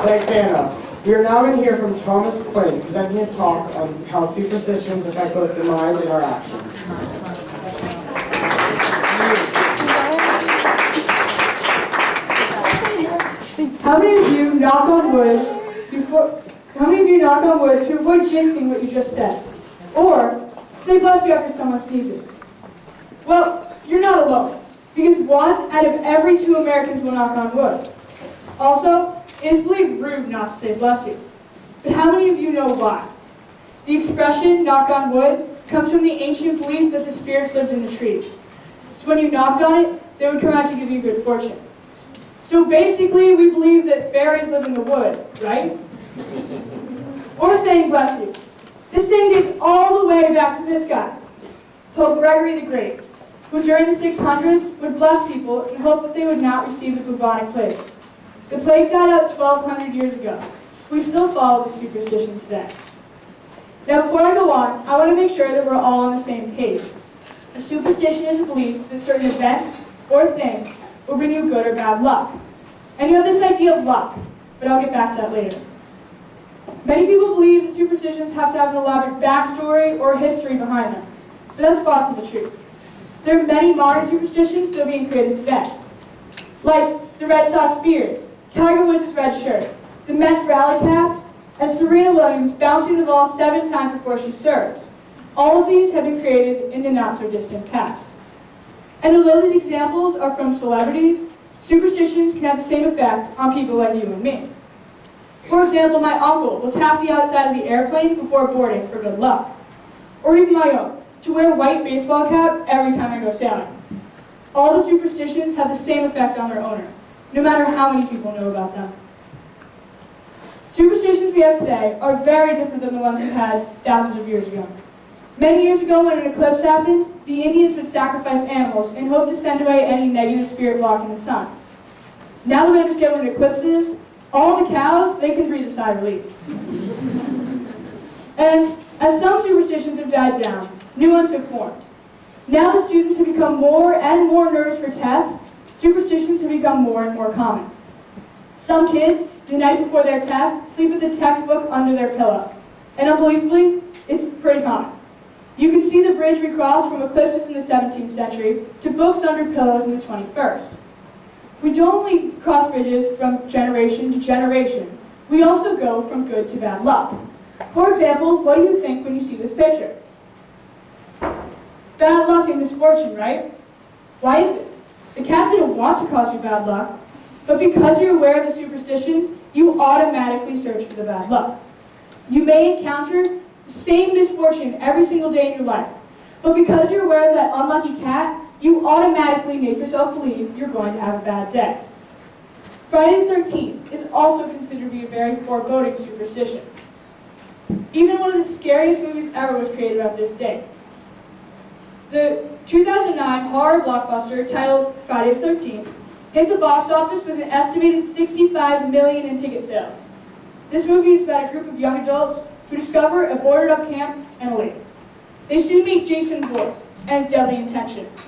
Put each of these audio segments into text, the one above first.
Thanks, Anna. We are now going to hear from Thomas Quinn presenting his talk on how superstitions affect both the mind and our actions. How many of you knock on wood to avoid jinxing what you just said? Or say bless you after someone sneezes? Well, you're not alone, because 1 out of every 2 Americans will knock on wood. Also, it is believed rude not to say bless you. But how many of you know why? The expression knock on wood comes from the ancient belief that the spirits lived in the trees. So when you knocked on it, they would come out to give you good fortune. So basically, we believe that fairies live in the wood, right? Or saying bless you. This saying dates all the way back to this guy, Pope Gregory the Great, who during the 600s would bless people in hope that they would not receive the bubonic plague. The plague died out 1,200 years ago. We still follow the superstition today. Now, before I go on, I want to make sure that we're all on the same page. A superstition is a belief that certain events or things will bring you good or bad luck. And you have this idea of luck, but I'll get back to that later. Many people believe that superstitions have to have an elaborate backstory or history behind them, but that's far from the truth. There are many modern superstitions still being created today, like the Red Sox beers, Tiger Woods' red shirt, the Mets rally caps, and Serena Williams bouncing the ball 7 times before she serves. All of these have been created in the not-so-distant past. And although these examples are from celebrities, superstitions can have the same effect on people like you and me. For example, my uncle will tap the outside of the airplane before boarding for good luck. Or even my own, to wear a white baseball cap every time I go sailing. All the superstitions have the same effect on their owner, no matter how many people know about them. Superstitions we have today are very different than the ones we had thousands of years ago. Many years ago, when an eclipse happened, the Indians would sacrifice animals in hope to send away any negative spirit blocking the sun. Now that we understand what an eclipse is, all the cows, they can breathe a sigh of relief. And as some superstitions have died down, new ones have formed. Now that students have become more and more nervous for tests, superstitions have become more and more common. Some kids, the night before their test, sleep with the textbook under their pillow. And unbelievably, it's pretty common. You can see the bridge we crossed from eclipses in the 17th century to books under pillows in the 21st. We don't only cross bridges from generation to generation, we also go from good to bad luck. For example, what do you think when you see this picture? Bad luck and misfortune, right? Why is this? The cats didn't want to cause you bad luck, but because you're aware of the superstition, you automatically search for the bad luck. You may encounter the same misfortune every single day in your life, but because you're aware of that unlucky cat, you automatically make yourself believe you're going to have a bad day. Friday the 13th is also considered to be a very foreboding superstition. Even one of the scariest movies ever was created about this date. The 2009 horror blockbuster titled Friday the 13th hit the box office with an estimated $65 million in ticket sales. This movie is about a group of young adults who discover a boarded-up camp and a lake. They soon meet Jason Voorhees and his deadly intentions.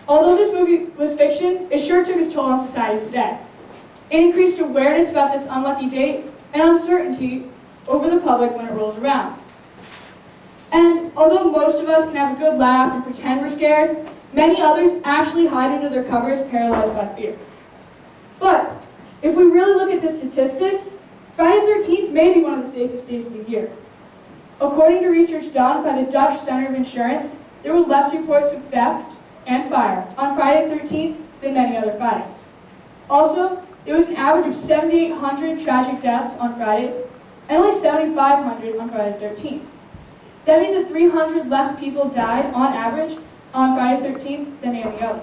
Although this movie was fiction, it sure took its toll on society today. It increased awareness about this unlucky date and uncertainty over the public when it rolls around. And although most of us can have a good laugh and pretend we're scared, many others actually hide under their covers paralyzed by fear. But if we really look at the statistics, Friday the 13th may be one of the safest days of the year. According to research done by the Dutch Center of Insurance, there were less reports of theft and fire on Friday the 13th than many other Fridays. Also, there was an average of 7,800 tragic deaths on Fridays and only 7,500 on Friday the 13th. That means that 300 less people died on average on Friday the 13th than any other.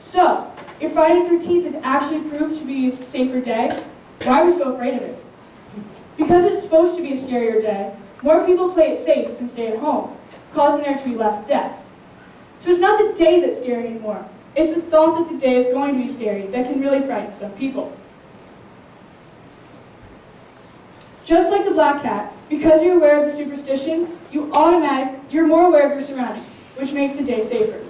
So, if Friday the 13th is actually proved to be a safer day, why are we so afraid of it? Because it's supposed to be a scarier day, more people play it safe and stay at home, causing there to be less deaths. So it's not the day that's scary anymore. It's the thought that the day is going to be scary that can really frighten some people. Just like the black cat, because you're aware of the superstition, you're more aware of your surroundings, which makes the day safer.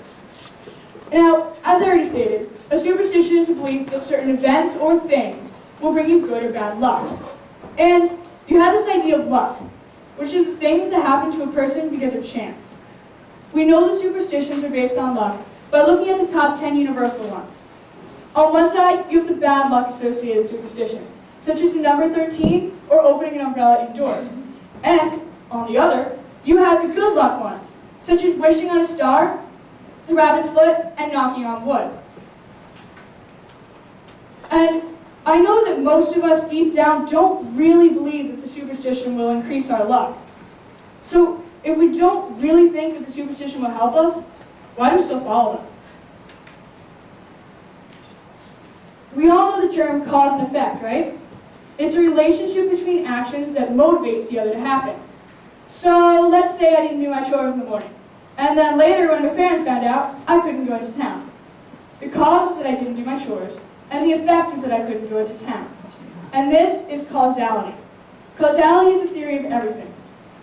Now, as I already stated, a superstition is a belief that certain events or things will bring you good or bad luck. And you have this idea of luck, which is the things that happen to a person because of chance. We know the superstitions are based on luck by looking at the top 10 universal ones. On one side, you have the bad luck associated superstitions, such as the number 13 or opening an umbrella indoors. And on the other, you have the good luck ones, such as wishing on a star, the rabbit's foot, and knocking on wood. And I know that most of us deep down don't really believe that the superstition will increase our luck. So if we don't really think that the superstition will help us, why do we still follow them? We all know the term cause and effect, right? It's a relationship between actions that motivates the other to happen. So let's say I didn't do my chores in the morning, and then later when my parents found out, I couldn't go into town. The cause is that I didn't do my chores, and the effect is that I couldn't go into town. And this is causality. Causality is a theory of everything.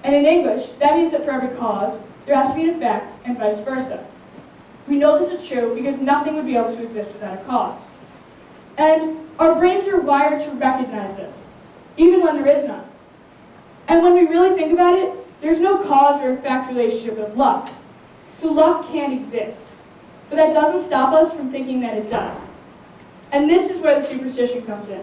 And in English, that means that for every cause, there has to be an effect, and vice versa. We know this is true because nothing would be able to exist without a cause. And our brains are wired to recognize this, even when there is none. And when we really think about it, there's no cause or effect relationship with luck. So luck can't exist. But that doesn't stop us from thinking that it does. And this is where the superstition comes in.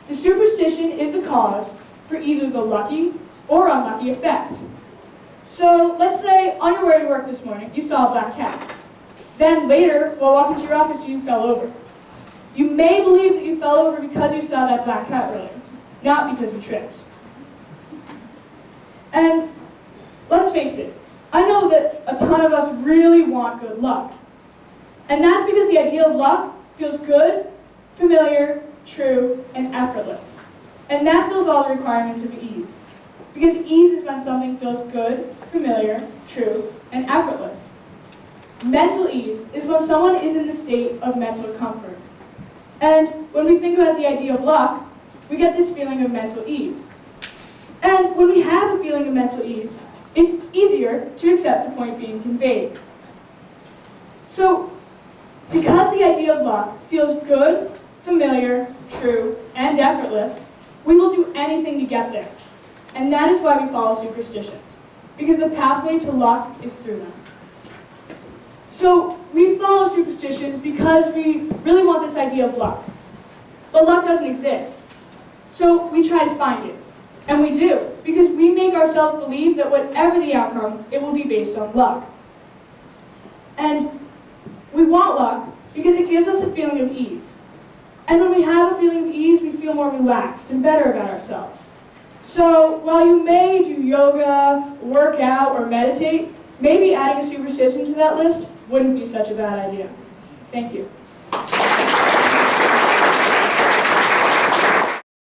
The superstition is the cause for either the lucky or unlucky effect. So let's say on your way to work this morning, you saw a black cat. Then later, while walking to your office, you fell over. You may believe that you fell over because you saw that black cat earlier, not because you tripped. And let's face it, I know that a ton of us really want good luck. And that's because the idea of luck feels good, familiar, true, and effortless. And that fills all the requirements of ease. Because ease is when something feels good, familiar, true, and effortless. Mental ease is when someone is in the state of mental comfort. And when we think about the idea of luck, we get this feeling of mental ease. And when we have a feeling of mental ease, it's easier to accept the point being conveyed. So, because the idea of luck feels good, familiar, true, and effortless, we will do anything to get there. And that is why we follow superstitions, because the pathway to luck is through them. So, we follow superstitions because we really want this idea of luck. But luck doesn't exist. So, we try to find it. And we do, because we make ourselves believe that whatever the outcome, it will be based on luck. And we want luck because it gives us a feeling of ease. And when we have a feeling of ease, we feel more relaxed and better about ourselves. So while you may do yoga, work out, or meditate, maybe adding a superstition to that list wouldn't be such a bad idea. Thank you.